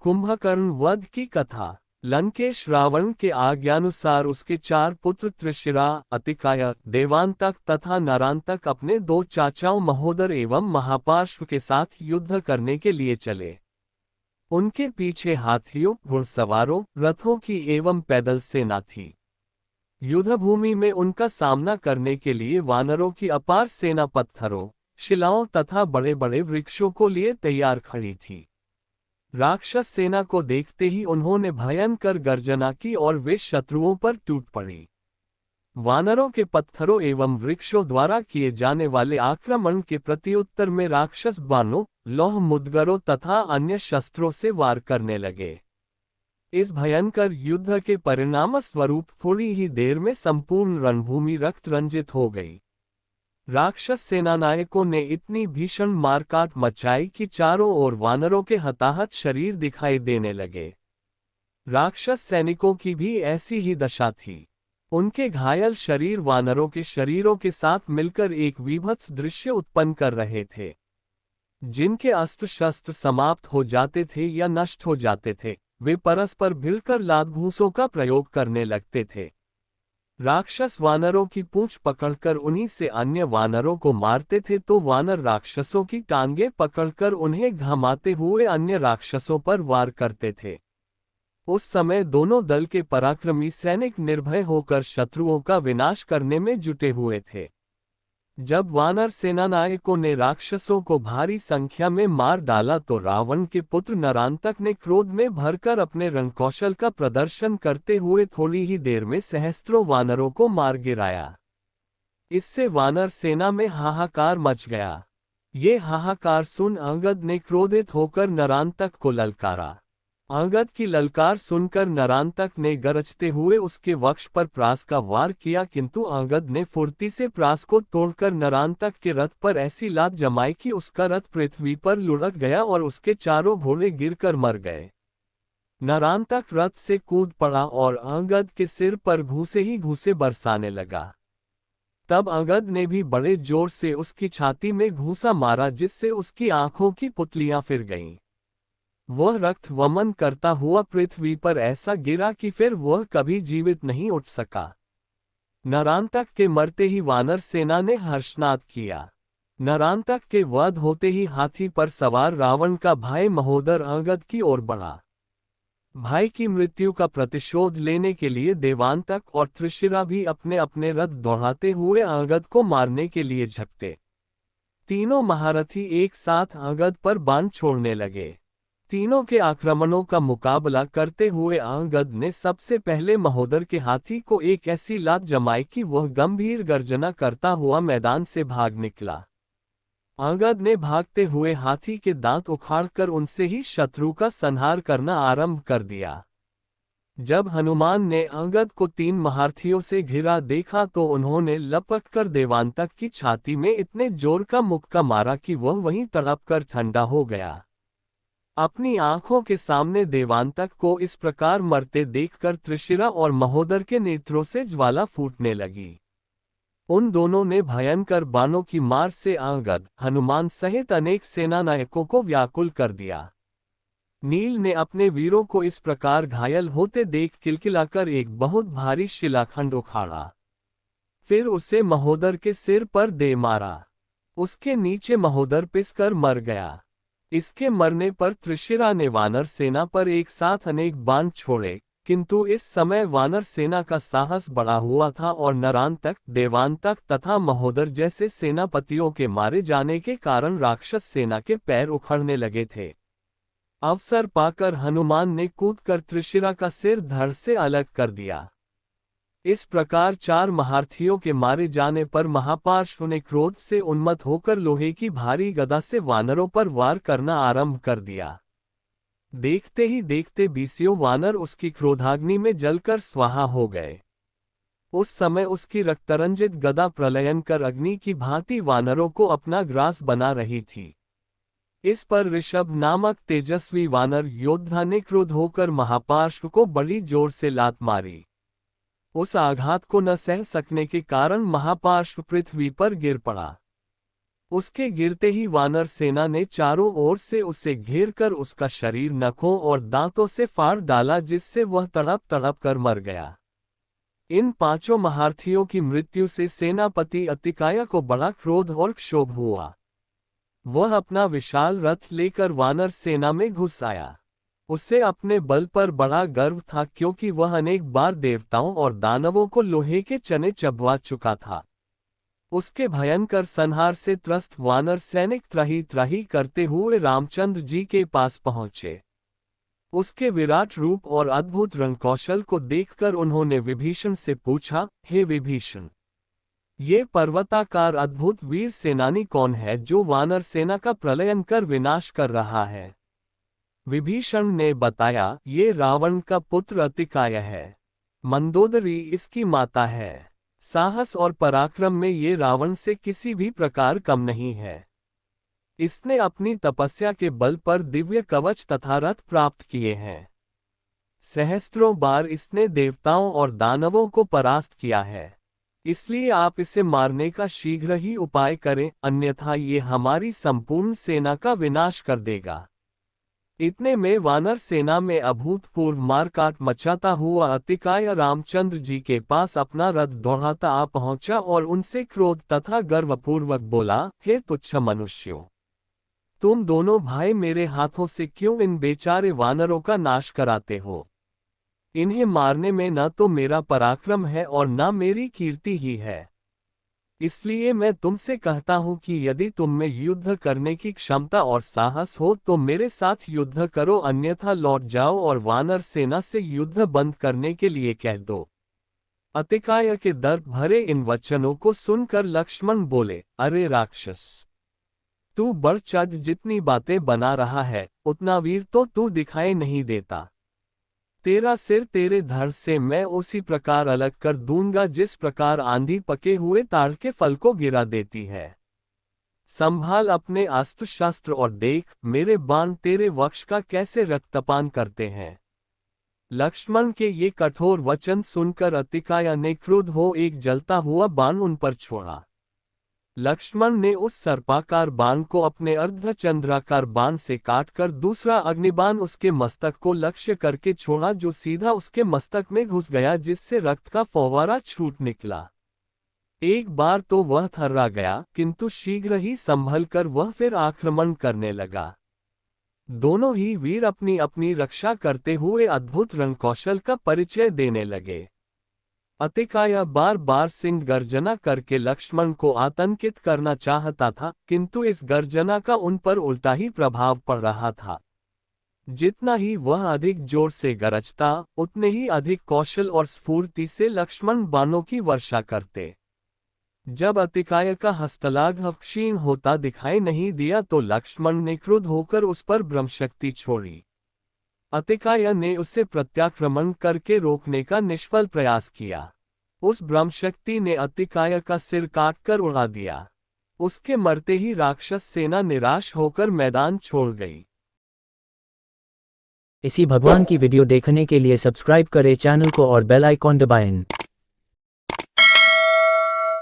कुंभकर्ण वध की कथा। लंकेश रावण के आज्ञानुसार उसके 4 पुत्र त्रिशिरा, अतिकाय, देवांतक तथा नरांतक अपने 2 चाचाओं महोदर एवं महापार्श्व के साथ युद्ध करने के लिए चले। उनके पीछे हाथियों, घुड़सवारों, रथों की एवं पैदल सेना थी। युद्धभूमि में उनका सामना करने के लिए वानरों की अपार सेना पत्थरों, शिलाओं तथा बड़े बड़े वृक्षों को लिए तैयार खड़ी थी। राक्षस सेना को देखते ही उन्होंने भयंकर गर्जना की और वे शत्रुओं पर टूट पड़ी। वानरों के पत्थरों एवं वृक्षों द्वारा किए जाने वाले आक्रमण के प्रत्युत्तर में राक्षस बाणों, लौह मुद्गरों तथा अन्य शस्त्रों से वार करने लगे। इस भयंकर युद्ध के परिणाम स्वरूप थोड़ी ही देर में संपूर्ण रणभूमि रक्त रंजित हो गई। राक्षस सेनानायकों ने इतनी भीषण मारकाट मचाई कि चारों ओर वानरों के हताहत शरीर दिखाई देने लगे। राक्षस सैनिकों की भी ऐसी ही दशा थी। उनके घायल शरीर वानरों के शरीरों के साथ मिलकर एक विभत्स दृश्य उत्पन्न कर रहे थे। जिनके अस्त्र शस्त्र समाप्त हो जाते थे या नष्ट हो जाते थे, वे परस्पर भिड़कर लात घूंसों का प्रयोग करने लगते थे। राक्षस वानरों की पूंछ पकड़कर उन्हीं से अन्य वानरों को मारते थे तो वानर राक्षसों की टांगें पकड़कर उन्हें घमाते हुए अन्य राक्षसों पर वार करते थे। उस समय दोनों दल के पराक्रमी सैनिक निर्भय होकर शत्रुओं का विनाश करने में जुटे हुए थे। जब वानर सेनानायकों ने राक्षसों को भारी संख्या में मार डाला तो रावण के पुत्र नरांतक ने क्रोध में भरकर अपने रणकौशल का प्रदर्शन करते हुए थोड़ी ही देर में सहस्त्रों वानरों को मार गिराया। इससे वानर सेना में हाहाकार मच गया। ये हाहाकार सुन अंगद ने क्रोधित होकर नरांतक को ललकारा। अंगद की ललकार सुनकर नरांतक ने गरजते हुए उसके वक्ष पर प्रास का वार किया, किंतु अंगद ने फुर्ती से प्रास को तोड़कर नरांतक के रथ पर ऐसी लात जमाई कि उसका रथ पृथ्वी पर लुढ़क गया और उसके चारों घोड़े गिरकर मर गए। नरांतक रथ से कूद पड़ा और अंगद के सिर पर घूंसे ही घूंसे बरसाने लगा। तब अंगद ने भी बड़े जोर से उसकी छाती में घूंसा मारा, जिससे उसकी आंखों की पुतलियां फिर गईं। वह रक्त वमन करता हुआ पृथ्वी पर ऐसा गिरा कि फिर वह कभी जीवित नहीं उठ सका। नरांतक के मरते ही वानर सेना ने हर्षनाद किया। नरांतक के वध होते ही हाथी पर सवार रावण का भाई महोदर अंगद की ओर बढ़ा। भाई की मृत्यु का प्रतिशोध लेने के लिए देवांतक और त्रिशिरा भी अपने अपने रथ दौड़ाते हुए अंगद को मारने के लिए झपटे। तीनों महारथी एक साथ अंगद पर बाण छोड़ने लगे। तीनों के आक्रमणों का मुकाबला करते हुए अंगद ने सबसे पहले महोदर के हाथी को एक ऐसी लात जमाई कि वह गंभीर गर्जना करता हुआ मैदान से भाग निकला। अंगद ने भागते हुए हाथी के दांत उखाड़कर उनसे ही शत्रु का संहार करना आरंभ कर दिया। जब हनुमान ने अंगद को 3 महारथियों से घिरा देखा तो उन्होंने लपककर देवांतक की छाती में इतने जोर का मुक्का मारा कि वह वहीं तड़पकर ठंडा हो गया। अपनी आंखों के सामने देवांतक को इस प्रकार मरते देखकर त्रिशिरा और महोदर के नेत्रों से ज्वाला फूटने लगी। उन दोनों ने भयंकर बाणों की मार से अंगद, हनुमान सहित अनेक सेनानायकों को व्याकुल कर दिया। नील ने अपने वीरों को इस प्रकार घायल होते देख किलकिलाकर एक बहुत भारी शिलाखंड उखाड़ा। फिर उसे महोदर के सिर पर दे मारा। उसके नीचे महोदर पिसकर मर गया। इसके मरने पर त्रिशिरा ने वानर सेना पर एक साथ अनेक बाण छोड़े, किंतु इस समय वानर सेना का साहस बढ़ा हुआ था और नरांतक, देवांतक तथा महोदर जैसे सेनापतियों के मारे जाने के कारण राक्षस सेना के पैर उखड़ने लगे थे। अवसर पाकर हनुमान ने कूदकर त्रिशिरा का सिर धड़ से अलग कर दिया। इस प्रकार 4 महारथियों के मारे जाने पर महापार्श्व ने क्रोध से उन्मत्त होकर लोहे की भारी गदा से वानरों पर वार करना आरंभ कर दिया। देखते ही देखते 20 वानर उसकी क्रोधाग्नि में जलकर स्वाहा हो गए। उस समय उसकी रक्तरंजित गदा प्रलयंकर अग्नि की भांति वानरों को अपना ग्रास बना रही थी। इस पर ऋषभ नामक तेजस्वी वानर योद्धा ने क्रोध होकर महापार्श्व को बड़ी जोर से लात मारी। उस आघात को न सह सकने के कारण महापार्श्व पृथ्वी पर गिर पड़ा। उसके गिरते ही वानर सेना ने चारों ओर से उसे घेर कर उसका शरीर नखों और दांतों से फाड़ डाला, जिससे वह तड़प तड़प कर मर गया। इन पांचों महारथियों की मृत्यु से सेनापति अतिकाय को बड़ा क्रोध और क्षोभ हुआ। वह अपना विशाल रथ लेकर वानर सेना में घुस आया। उसे अपने बल पर बड़ा गर्व था, क्योंकि वह अनेक बार देवताओं और दानवों को लोहे के चने चबवा चुका था। उसके भयंकर संहार से त्रस्त वानर सैनिक त्राही त्राही करते हुए रामचंद्र जी के पास पहुंचे। उसके विराट रूप और अद्भुत रणकौशल को देखकर उन्होंने विभीषण से पूछा, हे विभीषण, ये पर्वताकार अद्भुत वीर सेनानी कौन है जो वानर सेना का प्रलयन कर विनाश कर रहा है? विभीषण ने बताया, ये रावण का पुत्र अतिकाय है। मंदोदरी इसकी माता है। साहस और पराक्रम में ये रावण से किसी भी प्रकार कम नहीं है। इसने अपनी तपस्या के बल पर दिव्य कवच तथा रथ प्राप्त किए हैं। सहस्त्रों बार इसने देवताओं और दानवों को परास्त किया है। इसलिए आप इसे मारने का शीघ्र ही उपाय करें, अन्यथा ये हमारी संपूर्ण सेना का विनाश कर देगा। इतने में वानर सेना में अभूतपूर्व मारकाट मचाता हुआ अतिकाय रामचंद्र जी के पास अपना रथ दौड़ाता आ पहुंचा और उनसे क्रोध तथा गर्वपूर्वक बोला, हे तुच्छ मनुष्यों, तुम दोनों भाई मेरे हाथों से क्यों इन बेचारे वानरों का नाश कराते हो? इन्हें मारने में न तो मेरा पराक्रम है और न मेरी कीर्ति ही है। इसलिए मैं तुमसे कहता हूं कि यदि तुम में युद्ध करने की क्षमता और साहस हो तो मेरे साथ युद्ध करो, अन्यथा लौट जाओ और वानर सेना से युद्ध बंद करने के लिए कह दो। अतिकाय के दर्प भरे इन वचनों को सुनकर लक्ष्मण बोले, अरे राक्षस, तू बढ़ चढ़ जितनी बातें बना रहा है उतना वीर तो तू दिखाई नहीं देता। तेरा सिर तेरे धड़ से मैं उसी प्रकार अलग कर दूंगा जिस प्रकार आंधी पके हुए ताड़ के फल को गिरा देती है। संभाल अपने अस्त्र शस्त्र और देख, मेरे बाण तेरे वक्ष का कैसे रक्तपान करते हैं। लक्ष्मण के ये कठोर वचन सुनकर अतिकाय ने क्रुद्ध हो एक जलता हुआ बाण उन पर छोड़ा। लक्ष्मण ने उस सर्पाकार बाण को अपने अर्धचंद्राकार बाण से काटकर दूसरा अग्निबाण उसके मस्तक को लक्ष्य करके छोड़ा, जो सीधा उसके मस्तक में घुस गया, जिससे रक्त का फव्वारा छूट निकला। एक बार तो वह थर्रा गया, किंतु शीघ्र ही संभल कर वह फिर आक्रमण करने लगा। दोनों ही वीर अपनी अपनी रक्षा करते हुए अद्भुत रणकौशल का परिचय देने लगे। अतिकाय बार बार सिंह गर्जना करके लक्ष्मण को आतंकित करना चाहता था, किंतु इस गर्जना का उन पर उल्टा ही प्रभाव पड़ रहा था। जितना ही वह अधिक जोर से गरजता, उतने ही अधिक कौशल और स्फूर्ति से लक्ष्मण बाणों की वर्षा करते। जब अतिकाय का हस्तलाघव क्षीण होता दिखाई नहीं दिया तो लक्ष्मण ने क्रुद्ध होकर उस पर ब्रह्मशक्ति छोड़ी। अतिकाय ने उसे प्रत्याक्रमण करके रोकने का निष्फल प्रयास किया। उस ब्रह्मशक्ति ने अतिकाय का सिर काटकर उड़ा दिया। उसके मरते ही राक्षस सेना निराश होकर मैदान छोड़ गई। इसी भगवान की वीडियो देखने के लिए सब्सक्राइब करें चैनल को और बेल आइकॉन दबाएं।